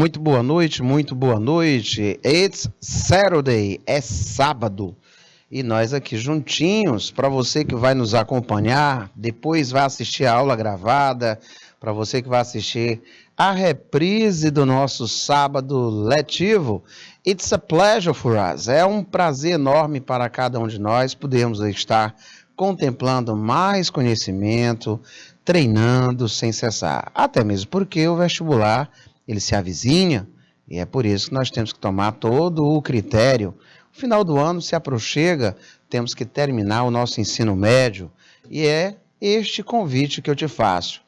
muito boa noite. It's Saturday, é sábado. E nós aqui juntinhos, para você que vai nos acompanhar, depois vai assistir a aula gravada, para você que vai assistir a reprise do nosso sábado letivo. It's a pleasure for us. É um prazer enorme para cada um de nós podermos estar contemplando mais conhecimento, treinando sem cessar. Até mesmo porque o vestibular ele se avizinha e é por isso que nós temos que tomar todo o critério. O final do ano se aproxima, temos que terminar o nosso ensino médio e é este convite que eu te faço.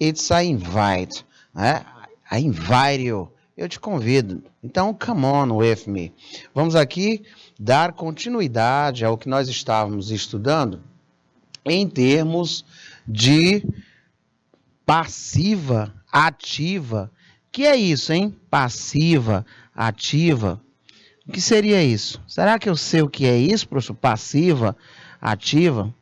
It's a invite, né? I invite you. Eu te convido. Então, come on with me. Vamos aqui dar continuidade ao que nós estávamos estudando em termos de passiva, ativa. Que é isso, hein? Passiva, ativa. O que seria isso? Será que eu sei o que é isso, professor? Passiva, ativa,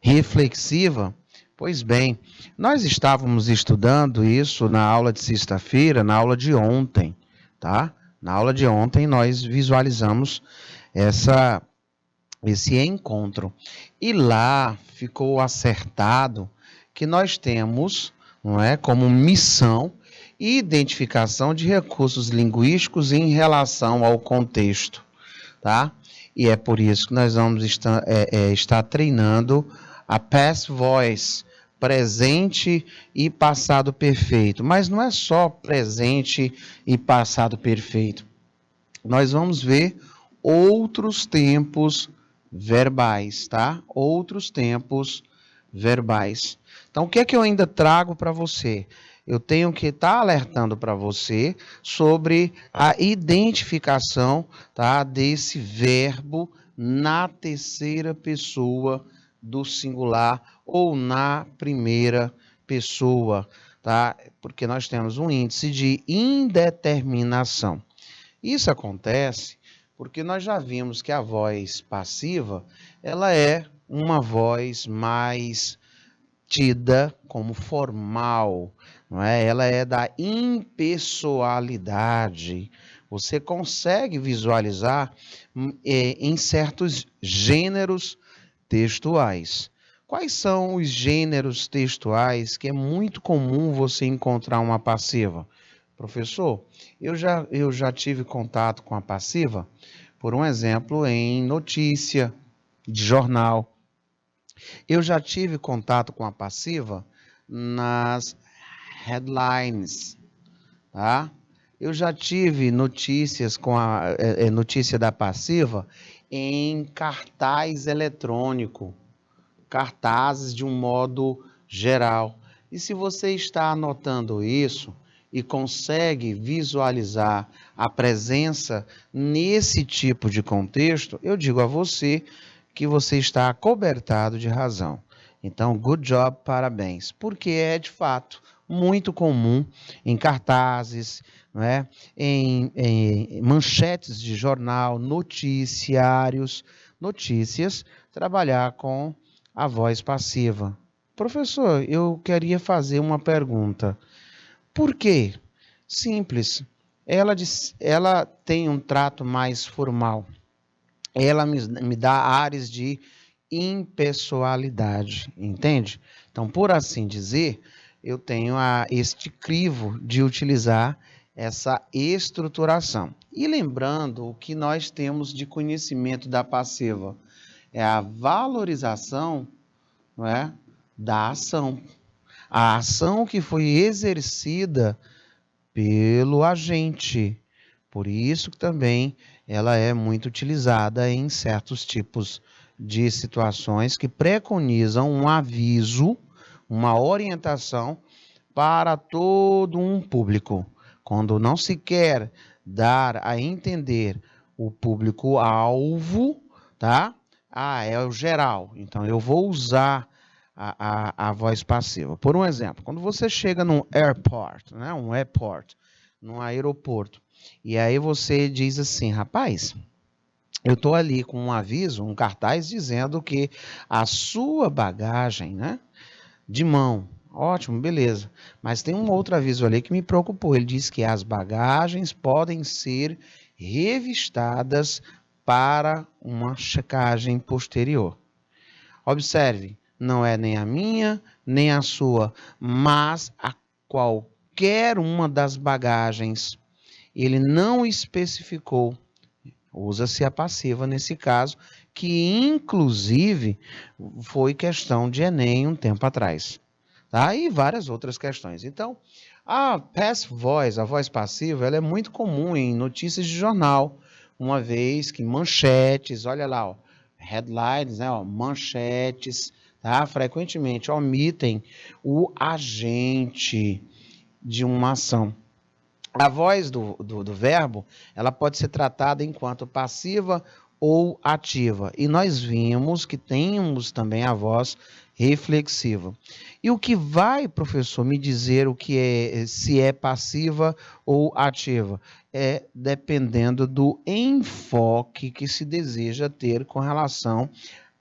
reflexiva? Pois bem, nós estávamos estudando isso na aula de sexta-feira, na aula de ontem, tá? Na aula de ontem nós visualizamos esse encontro. E lá ficou acertado que nós temos, não é, como missão, identificação de recursos linguísticos em relação ao contexto, tá? E é por isso que nós vamos estar treinando a past voice, presente e passado perfeito. Mas não é só presente e passado perfeito. Nós vamos ver outros tempos verbais, tá? Outros tempos verbais. Então, o que é que eu ainda trago para você? Eu tenho que estar alertando para você sobre a identificação, tá, desse verbo na terceira pessoa do singular ou na primeira pessoa, tá? Porque nós temos um índice de indeterminação. Isso acontece porque nós já vimos que a voz passiva, ela é uma voz mais tida como formal, não é? Ela é da impessoalidade. Você consegue visualizar em certos gêneros textuais. Quais são os gêneros textuais que é muito comum você encontrar uma passiva? Professor, eu já tive contato com a passiva, por um exemplo, em notícia de jornal. Eu já tive contato com a passiva nas headlines, tá? Eu já tive notícias com a notícia da passiva em cartaz eletrônico, cartazes de um modo geral. E se você está anotando isso e consegue visualizar a presença nesse tipo de contexto, eu digo a você que você está acobertado de razão. Então, good job, parabéns. Porque é, de fato, muito comum em cartazes, não é? em manchetes de jornal, noticiários, notícias, trabalhar com a voz passiva. Professor, eu queria fazer uma pergunta. Por quê? Simples. Ela tem um trato mais formal. Ela me dá ares de impessoalidade, entende? Então, por assim dizer, eu tenho este crivo de utilizar essa estruturação. E lembrando o que nós temos de conhecimento da passiva, é a valorização, não é, da ação. A ação que foi exercida pelo agente. Por isso que também ela é muito utilizada em certos tipos de situações que preconizam um aviso, uma orientação para todo um público. Quando não se quer dar a entender o público-alvo, tá? É o geral. Então, eu vou usar a voz passiva. Por um exemplo, quando você chega num airport, né? Num aeroporto, e aí você diz assim, rapaz, eu estou ali com um aviso, um cartaz dizendo que a sua bagagem, né, de mão, Ótimo, beleza. Mas tem um outro aviso ali que me preocupou. Ele diz que as bagagens podem ser revistadas para uma checagem posterior. Observe, não é nem a minha, nem a sua, mas a qualquer uma das bagagens. Ele não especificou, usa-se a passiva nesse caso, que inclusive foi questão de Enem um tempo atrás. Tá? E várias outras questões. Então, a passive voice, a voz passiva, ela é muito comum em notícias de jornal, uma vez que manchetes, olha lá, ó, headlines, né, ó, manchetes, tá? Frequentemente omitem o agente de uma ação. A voz do verbo, ela pode ser tratada enquanto passiva ou ativa. E nós vimos que temos também a voz reflexiva. E o que vai, professor, me dizer o que é, se é passiva ou ativa? É dependendo do enfoque que se deseja ter com relação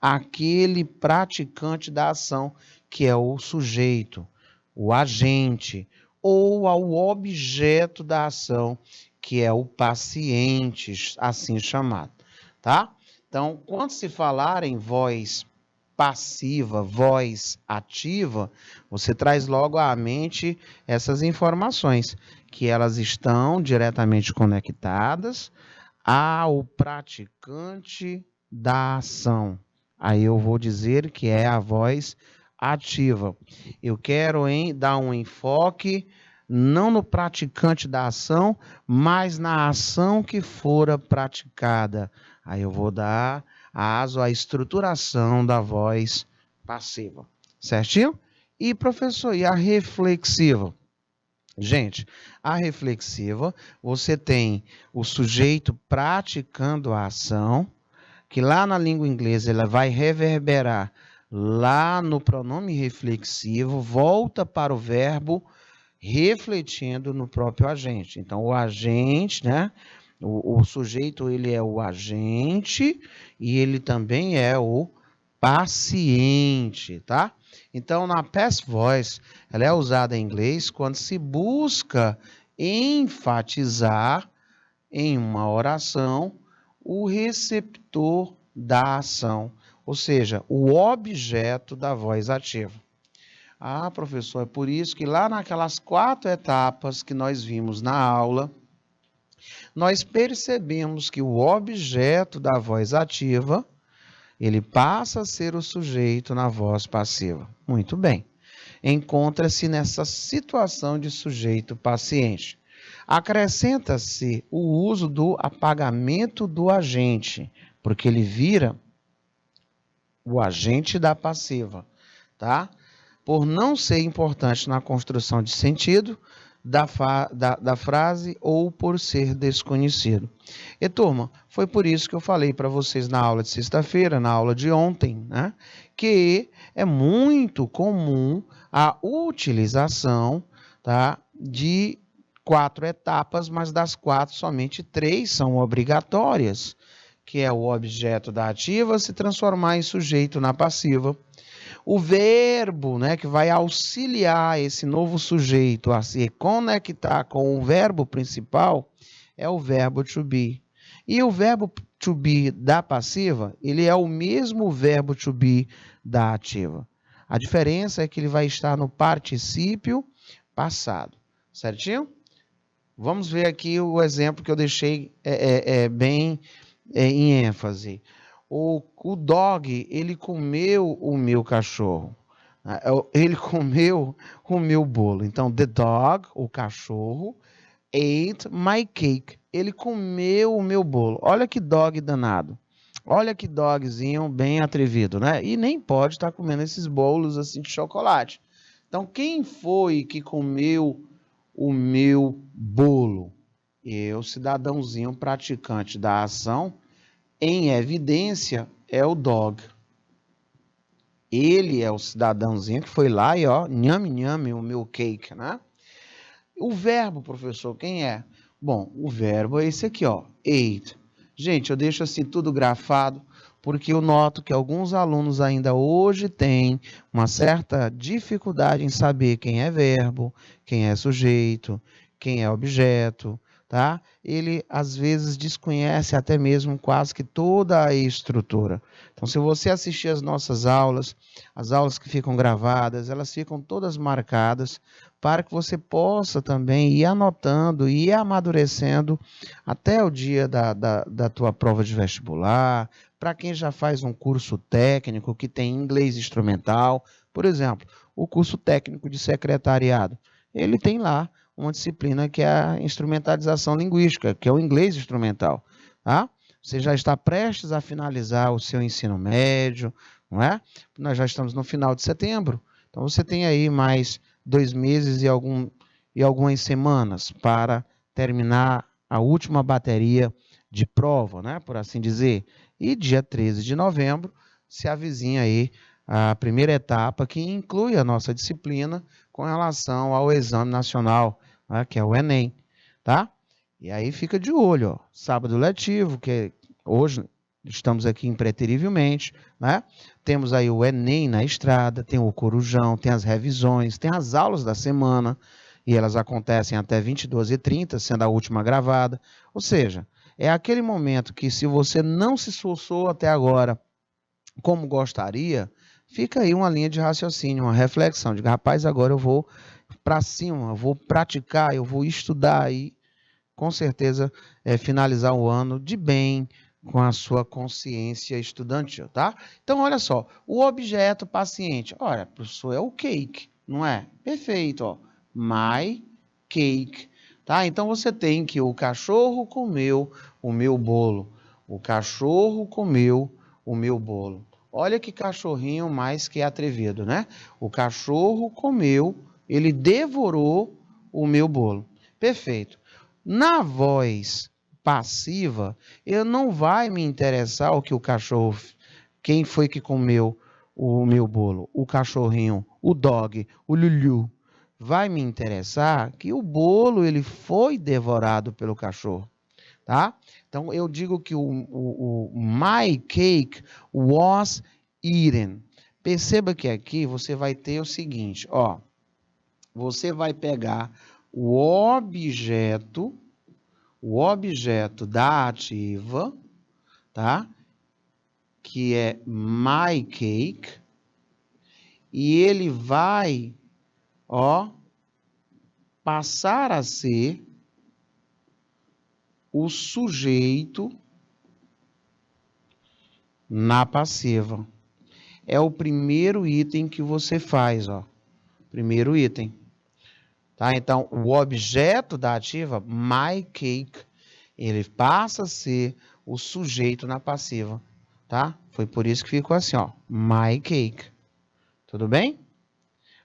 àquele praticante da ação, que é o sujeito, o agente, ou ao objeto da ação, que é o paciente, assim chamado, tá? Então, quando se falar em voz passiva, voz ativa, você traz logo à mente essas informações, que elas estão diretamente conectadas ao praticante da ação. Aí eu vou dizer que é a voz ativa. Eu quero dar um enfoque não no praticante da ação, mas na ação que fora praticada. Aí eu vou dar aso à estruturação da voz passiva. Certinho? E, professor, e a reflexiva? Gente, a reflexiva, você tem o sujeito praticando a ação, que lá na língua inglesa ela vai reverberar lá no pronome reflexivo, volta para o verbo refletindo no próprio agente. Então, o agente, né? O sujeito, ele é o agente e ele também é o paciente, tá? Então, na passive voice, ela é usada em inglês quando se busca enfatizar em uma oração o receptor da ação, ou seja, o objeto da voz ativa. Ah, professor, é por isso que lá naquelas 4 etapas que nós vimos na aula, nós percebemos que o objeto da voz ativa, ele passa a ser o sujeito na voz passiva. Muito bem. Encontra-se nessa situação de sujeito paciente. Acrescenta-se o uso do apagamento do agente, porque ele vira o agente da passiva, tá? Por não ser importante na construção de sentido da frase ou por ser desconhecido. E, turma, foi por isso que eu falei para vocês na aula de sexta-feira, na aula de ontem, né, que é muito comum a utilização, tá, de 4 etapas, mas das 4, somente 3 são obrigatórias, que é o objeto da ativa se transformar em sujeito na passiva. O verbo, né, que vai auxiliar esse novo sujeito a se conectar com o verbo principal é o verbo to be. E o verbo to be da passiva, ele é o mesmo verbo to be da ativa. A diferença é que ele vai estar no particípio passado. Certinho? Vamos ver aqui o exemplo que eu deixei bem em ênfase. O dog, ele comeu o meu cachorro. Ele comeu o meu bolo. Então, the dog, o cachorro, ate my cake. Ele comeu o meu bolo. Olha que dog danado. Olha que dogzinho bem atrevido, né? E nem pode estar comendo esses bolos assim de chocolate. Então, quem foi que comeu o meu bolo? Eu, cidadãozinho praticante da ação, em evidência, é o dog. Ele é o cidadãozinho que foi lá e, ó, nhame, nhame, o meu cake, né? O verbo, professor, quem é? Bom, o verbo é esse aqui, ó, ate. Gente, eu deixo assim tudo grafado. porque eu noto que alguns alunos ainda hoje têm uma certa dificuldade em saber quem é verbo, quem é sujeito, quem é objeto, tá? Ele às vezes desconhece até mesmo quase que toda a estrutura. Então, se você assistir as nossas aulas, as aulas que ficam gravadas, elas ficam todas marcadas para que você possa também ir anotando e ir amadurecendo até o dia da tua prova de vestibular, para quem já faz um curso técnico que tem inglês instrumental, por exemplo, o curso técnico de secretariado, ele tem lá uma disciplina que é a instrumentalização linguística, que é o inglês instrumental, tá? Você já está prestes a finalizar o seu ensino médio, não é? Nós já estamos no final de setembro, então você tem aí mais 2 meses e algumas semanas para terminar a última bateria de prova, né, por assim dizer. E dia 13 de novembro se avizinha aí a primeira etapa, que inclui a nossa disciplina com relação ao Exame Nacional, né, que é o Enem, tá? E aí fica de olho, ó, sábado letivo, que hoje estamos aqui impreterivelmente, né? Temos aí o Enem na estrada, tem o Corujão, tem as revisões, tem as aulas da semana, e elas acontecem até 22h30, sendo a última gravada. Ou seja, é aquele momento que, se você não se esforçou até agora como gostaria, fica aí uma linha de raciocínio, uma reflexão, de rapaz, agora eu vou para cima, eu vou praticar, eu vou estudar e, com certeza, finalizar o ano de bem, com a sua consciência estudantil, tá? Então, olha só, o objeto paciente, olha, professor, é o cake, não é? Perfeito, ó, my cake, tá? Então, você tem que o cachorro comeu o meu bolo, o cachorro comeu o meu bolo. Olha que cachorrinho mais que atrevido, né? O cachorro comeu, ele devorou o meu bolo. Perfeito. Na voz passiva, eu não vai me interessar o que o cachorro, quem foi que comeu o meu bolo, o cachorrinho, o dog, o Lulu. Vai me interessar que o bolo ele foi devorado pelo cachorro, tá? Então eu digo que o my cake was eaten. Perceba que aqui você vai ter o seguinte, ó, você vai pegar o objeto da ativa, tá? Que é my cake, e ele vai, ó, passar a ser o sujeito na passiva. É o primeiro item que você faz, ó. Primeiro item. Tá? Então, o objeto da ativa, my cake, ele passa a ser o sujeito na passiva, tá? Foi por isso que ficou assim, ó, my cake. Tudo bem?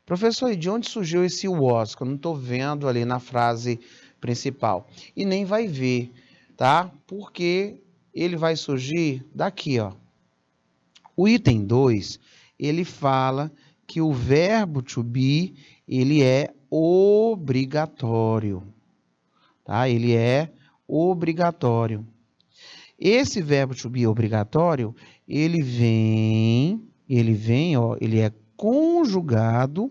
Professor, e de onde surgiu esse was? Que eu não estou vendo ali na frase principal. E nem vai ver, tá? Porque ele vai surgir daqui, ó. O item 2, ele fala que o verbo to be, ele é obrigatório, tá? Ele é obrigatório. Esse verbo to be obrigatório, ele vem, ó, ele é conjugado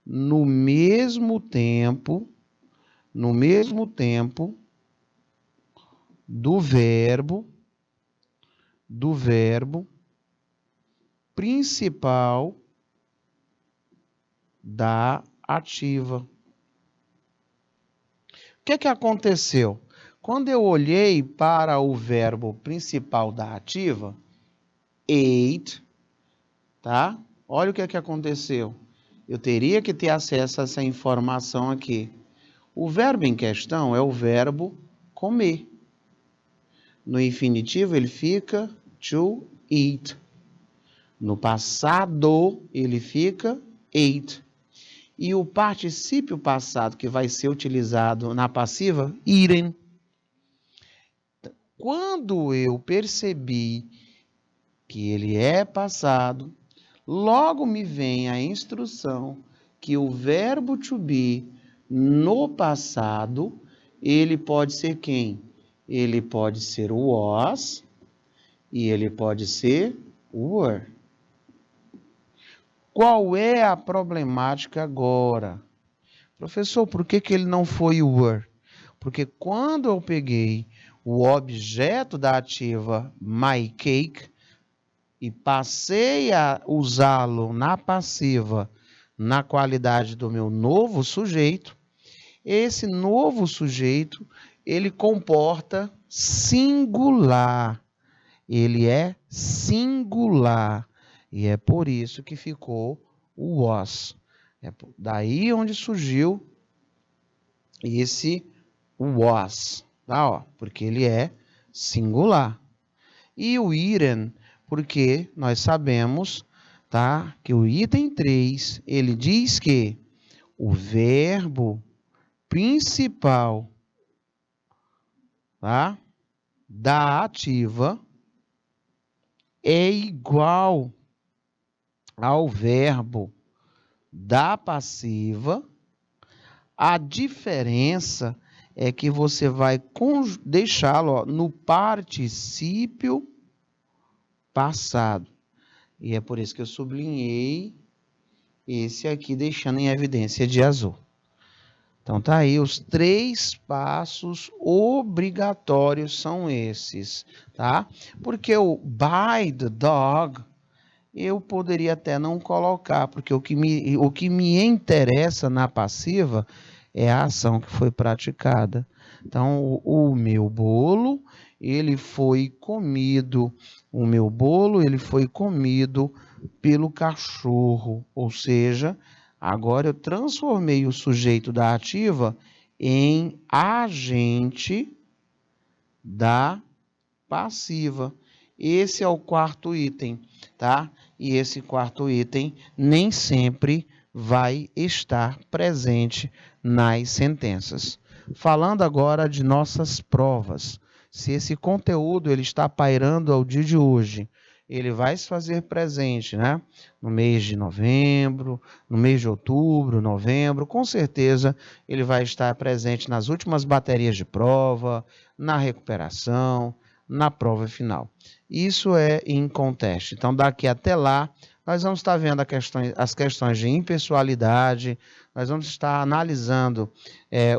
no mesmo tempo do verbo principal da ativa. O que aconteceu? Quando eu olhei para o verbo principal da ativa, ate, tá? Olha o que aconteceu. Eu teria que ter acesso a essa informação aqui. O verbo em questão é o verbo comer. No infinitivo, ele fica to eat. No passado, ele fica ate. E o particípio passado que vai ser utilizado na passiva, eaten. Quando eu percebi que ele é passado, logo me vem a instrução que o verbo to be no passado, ele pode ser quem? Ele pode ser o was e ele pode ser o were. Qual é a problemática agora? Professor, por que ele não foi o were? Porque quando eu peguei o objeto da ativa my cake e passei a usá-lo na passiva na qualidade do meu novo sujeito, esse novo sujeito, ele comporta singular. Ele é singular. E é por isso que ficou o was. É daí onde surgiu esse was, tá? Ó, porque ele é singular. E o eaten, porque nós sabemos, tá, que o item 3, ele diz que o verbo principal, tá, da ativa é igual ao verbo da passiva. A diferença é que você vai deixá-lo no particípio passado. E é por isso que eu sublinhei esse aqui, deixando em evidência de azul. Então, tá aí, os 3 passos obrigatórios são esses, tá? Porque o by the dog, eu poderia até não colocar, porque o que me interessa na passiva é a ação que foi praticada. Então, o meu bolo, ele foi comido, pelo cachorro, ou seja, agora eu transformei o sujeito da ativa em agente da passiva. Esse é o quarto item, tá? E esse quarto item nem sempre vai estar presente nas sentenças. Falando agora de nossas provas. Se esse conteúdo ele está pairando ao dia de hoje, ele vai se fazer presente, né? No mês de novembro, no mês de outubro, novembro, com certeza ele vai estar presente nas últimas baterias de prova, na recuperação, na prova final. Isso é inconteste. Então, daqui até lá, nós vamos estar vendo as questões de impessoalidade, nós vamos estar analisando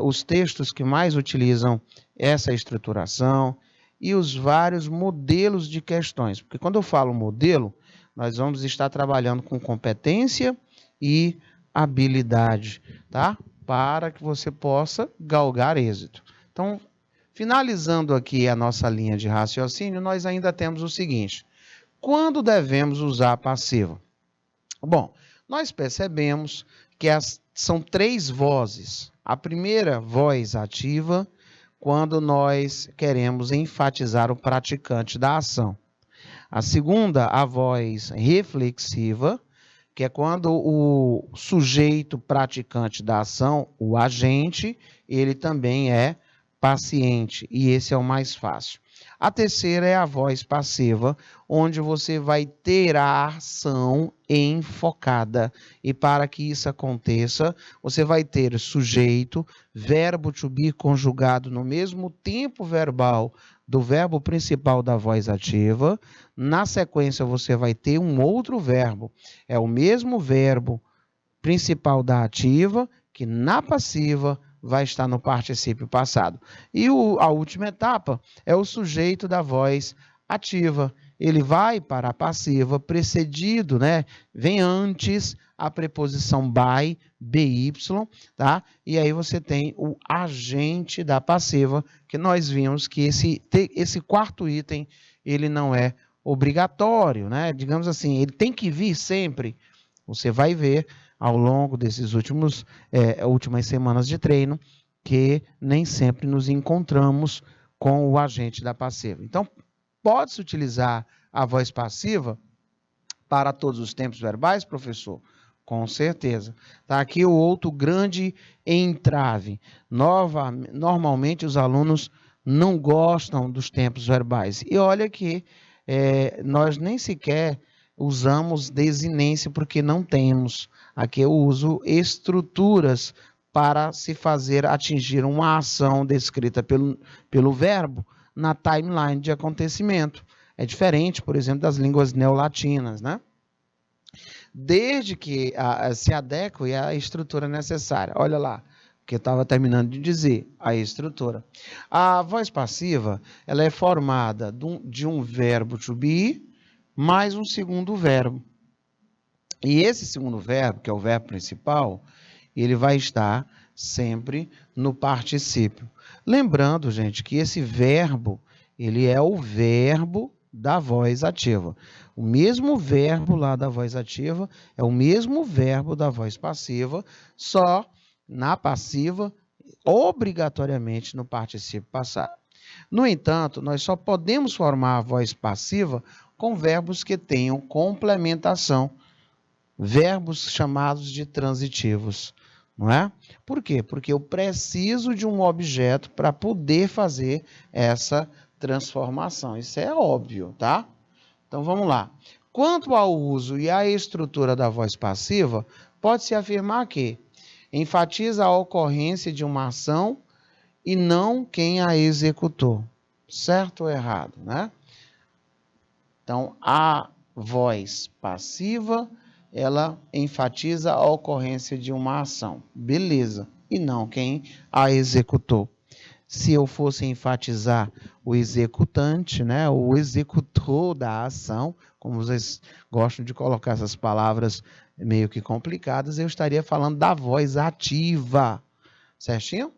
os textos que mais utilizam essa estruturação e os vários modelos de questões. Porque quando eu falo modelo, nós vamos estar trabalhando com competência e habilidade, tá? Para que você possa galgar êxito. Então, finalizando aqui a nossa linha de raciocínio, nós ainda temos o seguinte: quando devemos usar a passiva? Bom, nós percebemos que são 3 vozes. A primeira voz ativa, quando nós queremos enfatizar o praticante da ação. A segunda, a voz reflexiva, que é quando o sujeito praticante da ação, o agente, ele também é paciente, e esse é o mais fácil. A terceira é a voz passiva, onde você vai ter a ação enfocada. E para que isso aconteça, você vai ter sujeito, verbo to be conjugado no mesmo tempo verbal do verbo principal da voz ativa. Na sequência, você vai ter um outro verbo. É o mesmo verbo principal da ativa, que na passiva vai estar no particípio passado. E a última etapa é o sujeito da voz ativa. Ele vai para a passiva precedido, né? Vem antes a preposição by, by, tá? E aí você tem o agente da passiva, que nós vimos que esse quarto item, ele não é obrigatório, né? Digamos assim, ele tem que vir sempre. Você vai ver ao longo desses últimas semanas de treino, que nem sempre nos encontramos com o agente da passiva. Então, pode-se utilizar a voz passiva para todos os tempos verbais, professor? Com certeza. Tá aqui o outro grande entrave. Normalmente, os alunos não gostam dos tempos verbais. E olha que nós nem sequer usamos desinência porque não temos. Aqui eu uso estruturas para se fazer atingir uma ação descrita pelo verbo, na timeline de acontecimento. É diferente, por exemplo, das línguas neolatinas, né? Desde que se adeque à estrutura necessária. Olha lá, que eu estava terminando de dizer, a estrutura. A voz passiva, ela é formada de um verbo to be mais um segundo verbo. E esse segundo verbo, que é o verbo principal, ele vai estar sempre no particípio. Lembrando, gente, que esse verbo, ele é o verbo da voz ativa. O mesmo verbo lá da voz ativa é o mesmo verbo da voz passiva, só na passiva, obrigatoriamente no particípio passado. No entanto, nós só podemos formar a voz passiva com verbos que tenham complementação, verbos chamados de transitivos, não é? Por quê? Porque eu preciso de um objeto para poder fazer essa transformação. Isso é óbvio, tá? Então vamos lá. Quanto ao uso e à estrutura da voz passiva, pode-se afirmar que enfatiza a ocorrência de uma ação e não quem a executou. Certo ou errado, né? Então, a voz passiva, ela enfatiza a ocorrência de uma ação. Beleza. E não quem a executou. Se eu fosse enfatizar o executante, né, o executor da ação, como vocês gostam de colocar essas palavras meio que complicadas, eu estaria falando da voz ativa, certinho?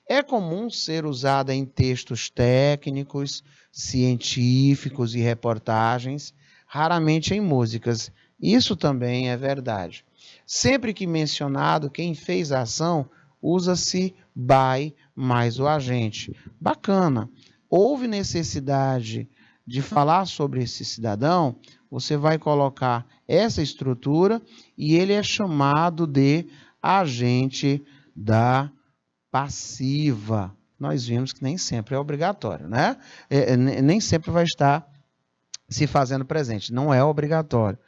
É comum ser usada em textos técnicos, científicos e reportagens, raramente em músicas. Isso também é verdade. Sempre que mencionado quem fez a ação, usa-se by mais o agente. Bacana. Houve necessidade de falar sobre esse cidadão, você vai colocar essa estrutura e ele é chamado de agente da passiva. Nós vimos que nem sempre é obrigatório, né? Nem sempre vai estar se fazendo presente, não é obrigatório.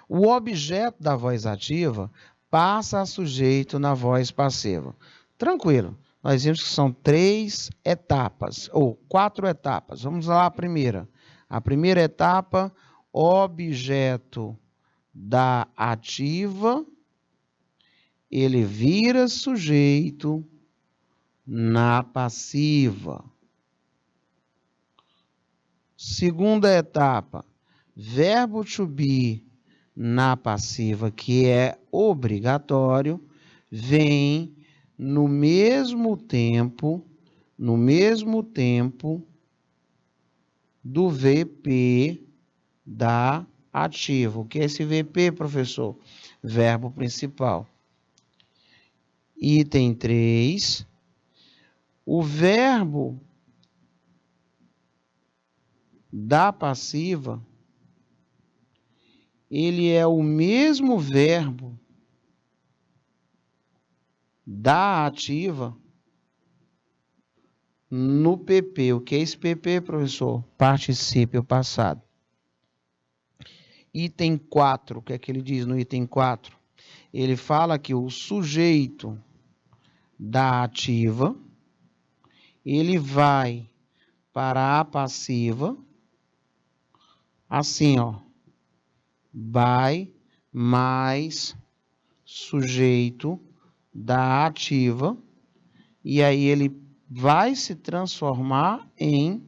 O objeto da voz ativa passa a sujeito na voz passiva. Tranquilo, nós vimos que são 3 etapas, ou 4 etapas. Vamos lá a primeira. A primeira etapa, objeto da ativa, ele vira sujeito na passiva. Segunda etapa, verbo to be na passiva, que é obrigatório, vem no mesmo tempo do VP da ativa. O que é esse VP, professor? Verbo principal. Item 3, o verbo da passiva, ele é o mesmo verbo da ativa no PP. O que é esse PP, professor? Particípio passado. Item 4, o que é que ele diz no item 4? Ele fala que o sujeito da ativa, ele vai para a passiva, assim, ó, by mais sujeito da ativa, e aí ele vai se transformar em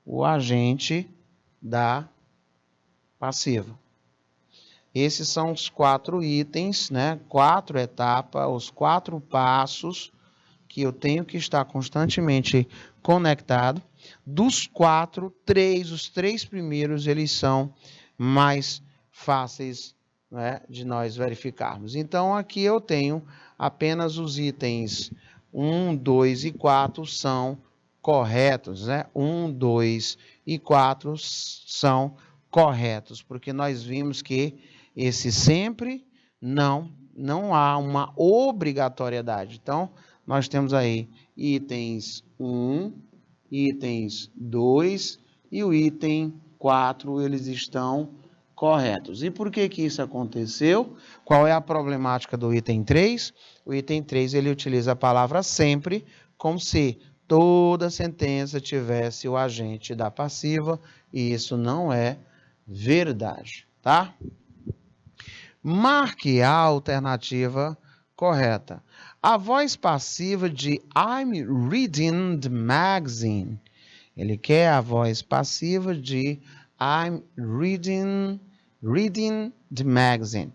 o agente da passiva. Esses são os 4 itens, né? 4 etapas, os 4 passos que eu tenho que estar constantemente conectado. Dos 4, os 3 primeiros, eles são mais fáceis, né, de nós verificarmos. Então, aqui eu tenho apenas os itens 1, 2 e 4 são corretos, né? 1, 2 e 4 são corretos, porque nós vimos que esse sempre não há uma obrigatoriedade. Então, nós temos aí itens 1, itens 2 e o item 4, eles estão corretos. E por que isso aconteceu? Qual é a problemática do item 3? O item 3, ele utiliza a palavra sempre como se toda sentença tivesse o agente da passiva, e isso não é verdade, tá? Marque a alternativa correta. A voz passiva de I'm reading the magazine. Ele quer a voz passiva de I'm reading the magazine.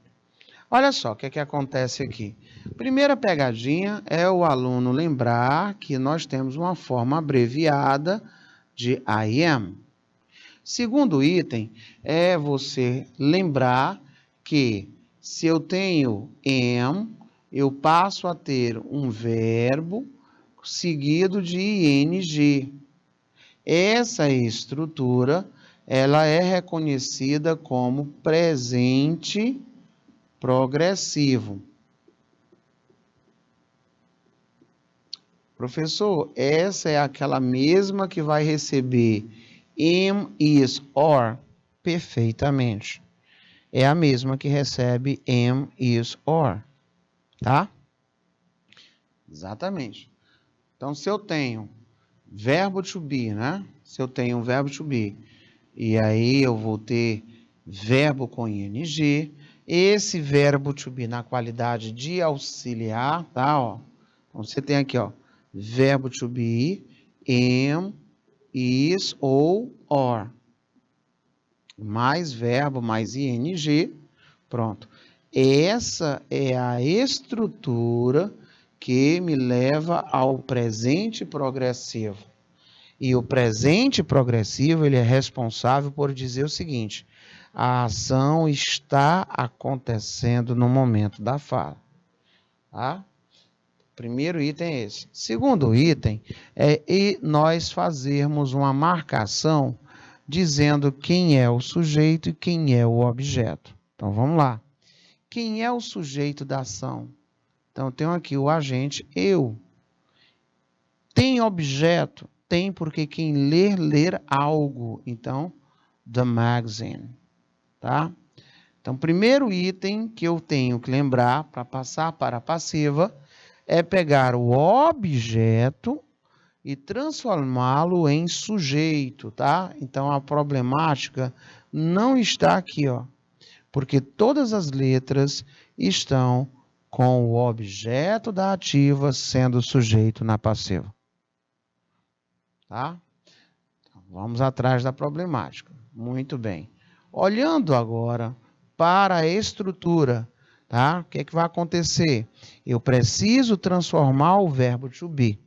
Olha só o que acontece aqui. Primeira pegadinha é o aluno lembrar que nós temos uma forma abreviada de I am. Segundo item é você lembrar que se eu tenho am, eu passo a ter um verbo seguido de ing. Essa estrutura, ela é reconhecida como presente progressivo. Professor, essa é aquela mesma que vai receber am, is, or? Perfeitamente. É a mesma que recebe am, is, or. Tá? Exatamente. Então, se eu tenho verbo to be, né? Se eu tenho um verbo to be, e aí eu vou ter verbo com ing, esse verbo to be na qualidade de auxiliar, tá? Ó. Então, você tem aqui, ó, verbo to be, am, is ou or. Mais verbo, mais ing, pronto. Essa é a estrutura que me leva ao presente progressivo. E o presente progressivo, ele é responsável por dizer o seguinte: a ação está acontecendo no momento da fala. Tá? Primeiro item é esse. Segundo item é nós fazermos uma marcação dizendo quem é o sujeito e quem é o objeto. Então, vamos lá. Quem é o sujeito da ação? Então, eu tenho aqui o agente eu. Tem objeto? Tem, porque quem ler algo. Então, the magazine. Tá? Então, primeiro item que eu tenho que lembrar para passar para a passiva é pegar o objeto e transformá-lo em sujeito, tá? Então, a problemática não está aqui, ó, porque todas as letras estão com o objeto da ativa sendo sujeito na passiva. Tá? Então, vamos atrás da problemática. Muito bem. Olhando agora para a estrutura, tá? O que é que vai acontecer? Eu preciso transformar o verbo to be.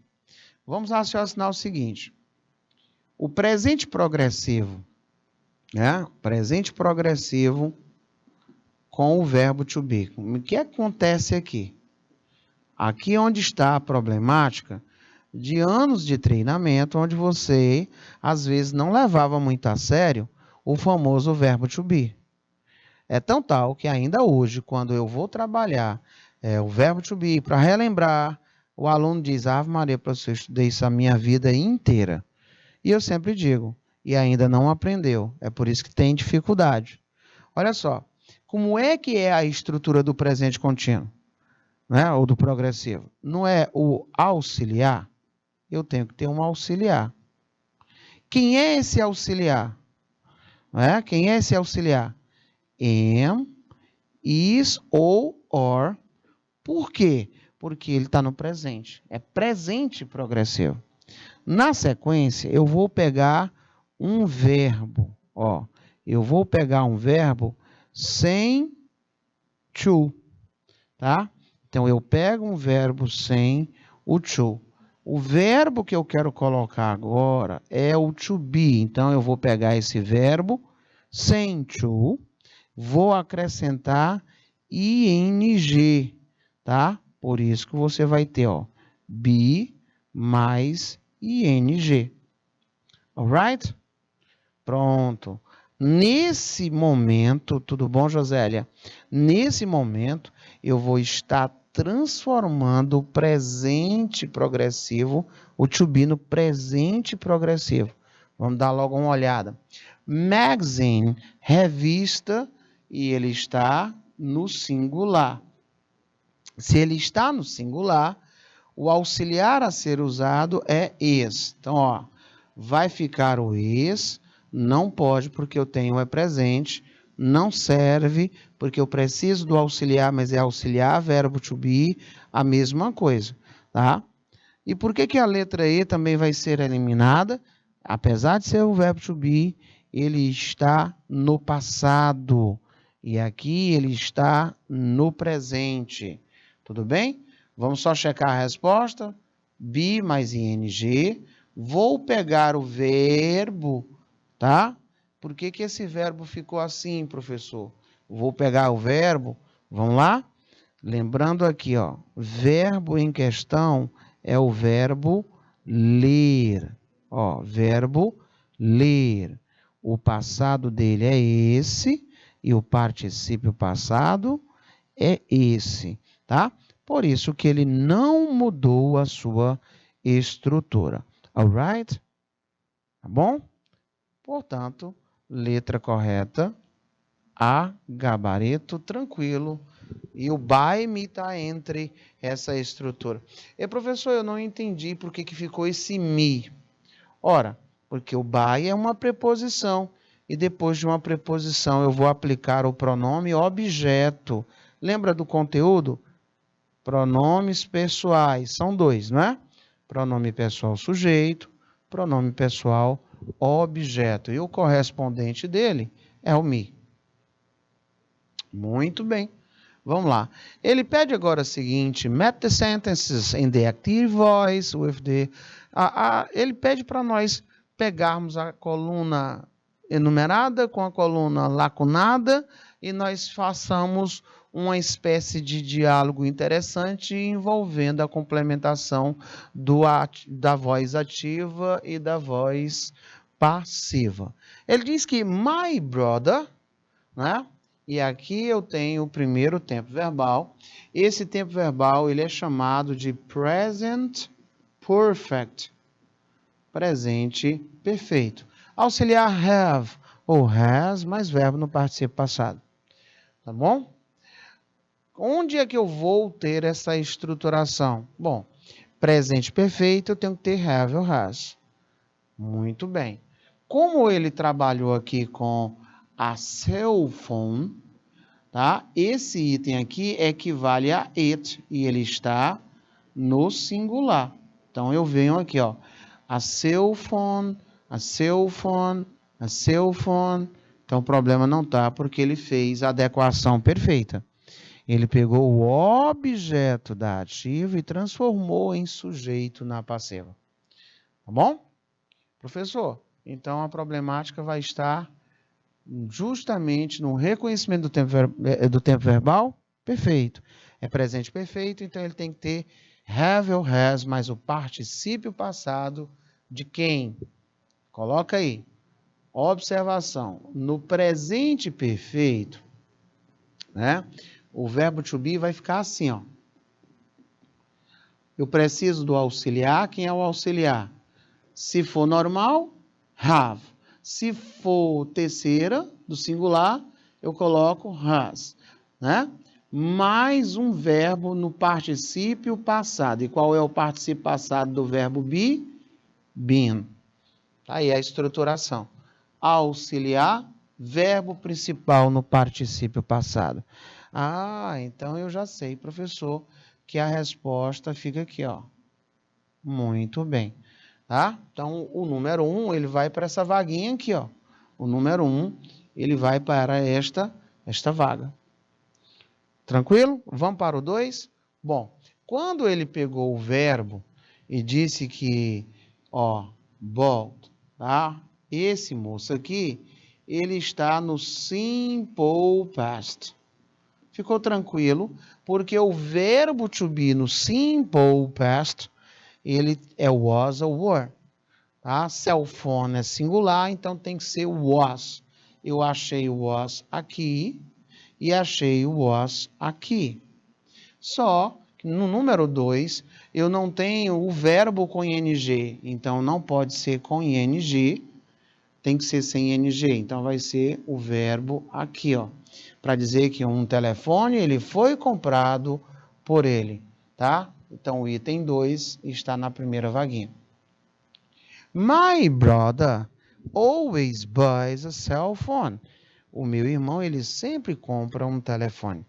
Vamos raciocinar o seguinte. O presente progressivo, né? Presente progressivo com o verbo to be. O que acontece aqui? Aqui é onde está a problemática de anos de treinamento, onde você, às vezes, não levava muito a sério o famoso verbo to be. É tão tal que ainda hoje, quando eu vou trabalhar o verbo to be, para relembrar, o aluno diz, Ave Maria, professor, eu estudei isso a minha vida inteira. E eu sempre digo, e ainda não aprendeu. É por isso que tem dificuldade. Olha só, como é que é a estrutura do presente contínuo? Né? Ou do progressivo? Não é o auxiliar? Eu tenho que ter um auxiliar. Quem é esse auxiliar? Né? Quem é esse auxiliar? Am, is ou or. Por quê? Porque ele está no presente. É presente progressivo. Na sequência, eu vou pegar um verbo. Ó, eu vou pegar um verbo sem to. Tá? Então, eu pego um verbo sem o to. O verbo que eu quero colocar agora é o to be. Então, eu vou pegar esse verbo sem to, vou acrescentar ing, tá? Por isso que você vai ter, ó, be mais ing. Alright? Pronto. Nesse momento, tudo bom, Josélia? Nesse momento, eu vou estar transformando o presente progressivo, o to be, no presente progressivo. Vamos dar logo uma olhada. Magazine, revista, e ele está no singular. Se ele está no singular, o auxiliar a ser usado é is. Então, ó, vai ficar o is, não pode porque eu tenho é presente, não serve porque eu preciso do auxiliar, mas é auxiliar, verbo to be, a mesma coisa, tá? E por que a letra E também vai ser eliminada? Apesar de ser o verbo to be, ele está no passado. E aqui ele está no presente. Tudo bem? Vamos só checar a resposta. Be mais ing. Vou pegar o verbo, tá? Por que esse verbo ficou assim, professor? Vou pegar o verbo. Vamos lá? Lembrando aqui, ó, verbo em questão é o verbo ler. Ó, verbo ler. O passado dele é esse e o particípio passado é esse, tá? Por isso que ele não mudou a sua estrutura. Alright? Tá bom? Portanto, letra correta, A, gabarito, tranquilo. E o by me está entre essa estrutura. E, professor, eu não entendi por que ficou esse me. Ora, porque o by é uma preposição. E depois de uma preposição eu vou aplicar o pronome objeto. Lembra do conteúdo? Pronomes pessoais. São dois, não é? Pronome pessoal sujeito, pronome pessoal objeto. E o correspondente dele é o me. Muito bem. Vamos lá. Ele pede agora o seguinte: map the sentences in the active voice with the... ele pede para nós pegarmos a coluna enumerada com a coluna lacunada e nós façamos uma espécie de diálogo interessante envolvendo a complementação da voz ativa e da voz passiva. Ele diz que my brother, né? E aqui eu tenho o primeiro tempo verbal. Esse tempo verbal ele é chamado de present perfect. Presente perfeito. Auxiliar have ou has, mais verbo no particípio passado. Tá bom? Onde é que eu vou ter essa estruturação? Bom, presente perfeito eu tenho que ter have ou has. Muito bem. Como ele trabalhou aqui com a cell phone, tá? Esse item aqui equivale a it e ele está no singular. Então eu venho aqui, ó, a cell phone, a cell phone, a cell phone. Então o problema não tá porque ele fez a adequação perfeita. Ele pegou o objeto da ativa e transformou em sujeito na passiva. Tá bom? Professor, então a problemática vai estar justamente no reconhecimento do tempo verbal perfeito. É presente perfeito, então ele tem que ter have ou has, mais o particípio passado de quem? Coloca aí. Observação. No presente perfeito, né? O verbo to be vai ficar assim, ó. Eu preciso do auxiliar. Quem é o auxiliar? Se for normal, have. Se for terceira, do singular, eu coloco has, né? Mais um verbo no particípio passado. E qual é o particípio passado do verbo be? Been. Tá aí a estruturação. Auxiliar, verbo principal no particípio passado. Ah, então eu já sei, professor, que a resposta fica aqui, ó. Muito bem. Tá? Então, o número 1, ele vai para essa vaguinha aqui, ó. O número 1, ele vai para esta vaga. Tranquilo? Vamos para o 2? Bom, quando ele pegou o verbo e disse que, ó, bald, tá? Esse moço aqui, ele está no simple past. Ficou tranquilo, porque o verbo to be no simple past, ele é was ou were. Tá? Cell phone é singular, então tem que ser was. Eu achei o was aqui e achei o was aqui. Só que no número 2, eu não tenho o verbo com ing, então não pode ser com ing, tem que ser sem ing. Então vai ser o verbo aqui, ó, para dizer que um telefone ele foi comprado por ele, tá? Então, o item 2 está na primeira vaguinha. My brother always buys a cell phone. O meu irmão, ele sempre compra um telefone.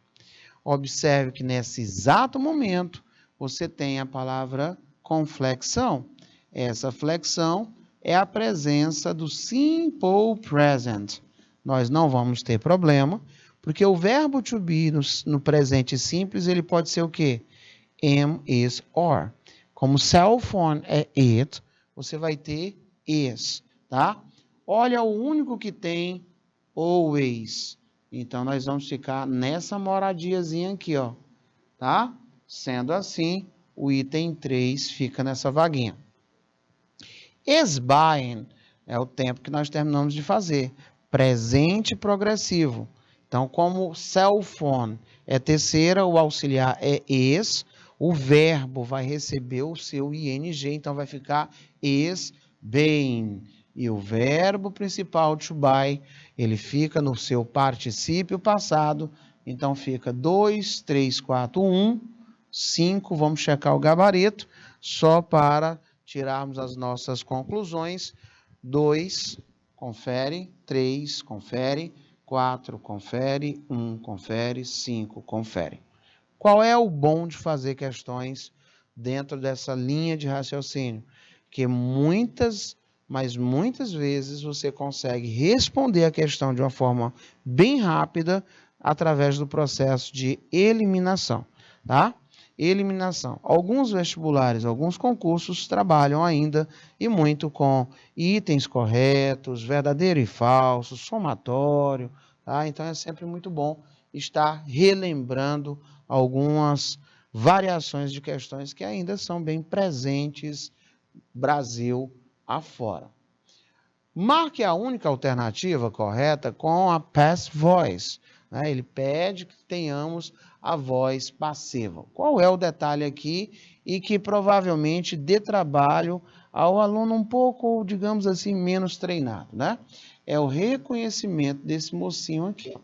Observe que nesse exato momento, você tem a palavra com flexão. Essa flexão é a presença do simple present. Nós não vamos ter problema, porque o verbo to be no presente simples, ele pode ser o quê? Am, is, or. Como cell phone é it, você vai ter is, tá? Olha, o único que tem always. Então, nós vamos ficar nessa moradiazinha aqui, ó, tá? Sendo assim, o item 3 fica nessa vaguinha. Is buying é o tempo que nós terminamos de fazer. Presente progressivo. Então, como cell phone é terceira, o auxiliar é is, o verbo vai receber o seu ing, então vai ficar is buying. E o verbo principal, to buy, ele fica no seu particípio passado, então fica 2, 3, 4, 1, 5, vamos checar o gabarito, só para tirarmos as nossas conclusões. 2, confere, 3, confere, 4, confere, 1, confere, 5, confere. Qual é o bom de fazer questões dentro dessa linha de raciocínio? Que muitas vezes você consegue responder a questão de uma forma bem rápida através do processo de eliminação, tá? Eliminação. Alguns vestibulares, alguns concursos trabalham ainda e muito com itens corretos, verdadeiro e falso, somatório, tá? Então é sempre muito bom estar relembrando algumas variações de questões que ainda são bem presentes Brasil afora. Marque a única alternativa correta com a passive voice. Né? Ele pede que tenhamos a voz passiva. Qual é o detalhe aqui e que provavelmente dê trabalho ao aluno um pouco, digamos assim, menos treinado, né? É o reconhecimento desse mocinho aqui.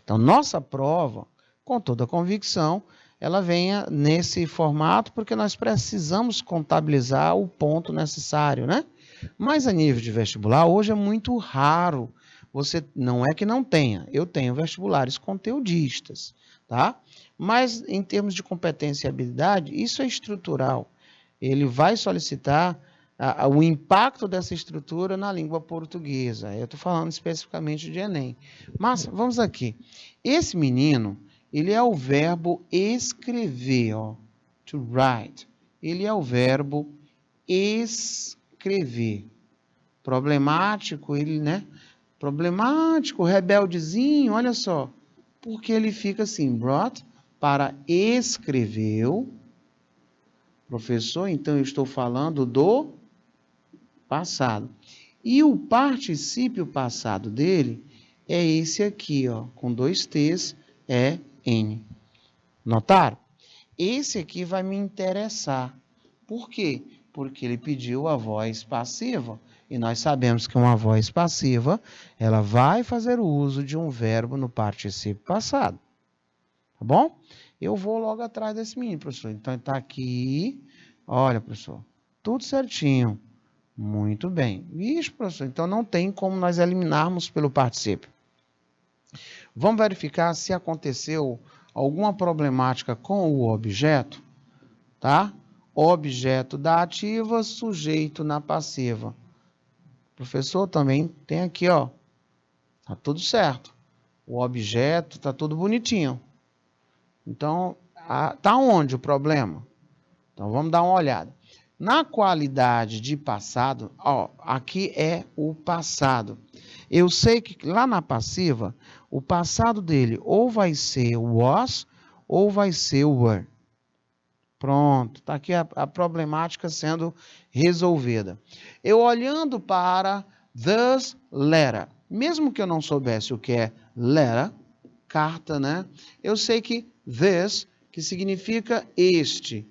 Então, nossa prova, com toda a convicção, ela venha nesse formato, porque nós precisamos contabilizar o ponto necessário, né? Mas a nível de vestibular, hoje é muito raro. Você não é que não tenha, eu tenho vestibulares conteudistas, tá? Mas em termos de competência e habilidade, isso é estrutural. Ele vai solicitar o impacto dessa estrutura na língua portuguesa. Eu estou falando especificamente de Enem. Mas vamos aqui. Esse menino, ele é o verbo escrever, ó, to write. Ele é o verbo escrever. Problemático, ele, né? Problemático, rebeldezinho, olha só. Porque ele fica assim, brought para escreveu. Professor, então eu estou falando do passado. E o particípio passado dele é esse aqui, ó, com 2 T's, é N. Notaram? Esse aqui vai me interessar. Por quê? Porque ele pediu a voz passiva. E nós sabemos que uma voz passiva, ela vai fazer o uso de um verbo no particípio passado. Tá bom? Eu vou logo atrás desse menino, professor. Então, ele está aqui. Olha, professor, tudo certinho. Muito bem. Isso, professor. Então, não tem como nós eliminarmos pelo particípio. Vamos verificar se aconteceu alguma problemática com o objeto, tá? Objeto da ativa, sujeito na passiva. Professor, também tem aqui, ó. Tá tudo certo. O objeto tá tudo bonitinho. Então, tá onde o problema? Então, vamos dar uma olhada. Na qualidade de passado, ó, aqui é o passado. Eu sei que lá na passiva, o passado dele ou vai ser was ou vai ser were. Pronto, está aqui a problemática sendo resolvida. Eu olhando para this letter, mesmo que eu não soubesse o que é letter, carta, né? Eu sei que this, que significa este,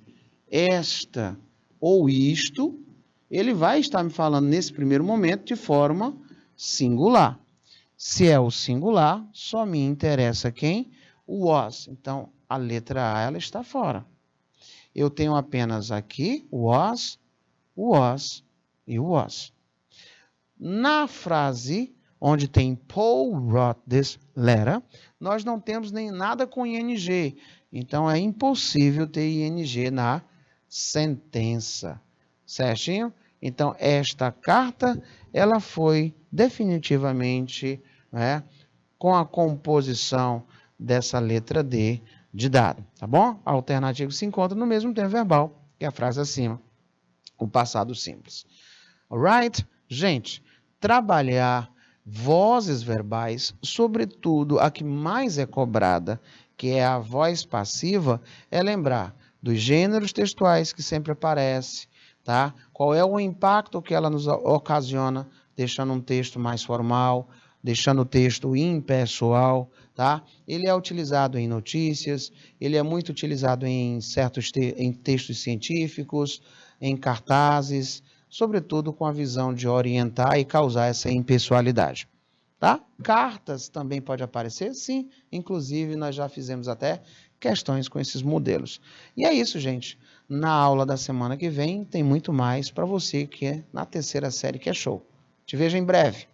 esta ou isto, ele vai estar me falando nesse primeiro momento de forma singular. Se é o singular, só me interessa quem? O was. Então, a letra A ela está fora. eu tenho apenas aqui was e was. Na frase onde tem Paul wrote this letter, nós não temos nem nada com ing. Então, é impossível ter ing na sentença. Certinho? Então, esta carta, ela foi definitivamente, né, com a composição dessa letra D de dado, tá bom? A alternativa se encontra no mesmo tempo verbal que a frase acima, o passado simples. Alright? Gente, trabalhar vozes verbais, sobretudo a que mais é cobrada, que é a voz passiva, é lembrar dos gêneros textuais que sempre aparece, tá? Qual é o impacto que ela nos ocasiona, deixando um texto mais formal, deixando o texto impessoal, tá? Ele é utilizado em notícias, ele é muito utilizado em em textos científicos, em cartazes, sobretudo com a visão de orientar e causar essa impessoalidade. Tá? Cartas também pode aparecer? Sim, inclusive nós já fizemos até questões com esses modelos. E é isso, gente. Na aula da semana que vem tem muito mais para você que é na terceira série, que é show. Te vejo em breve.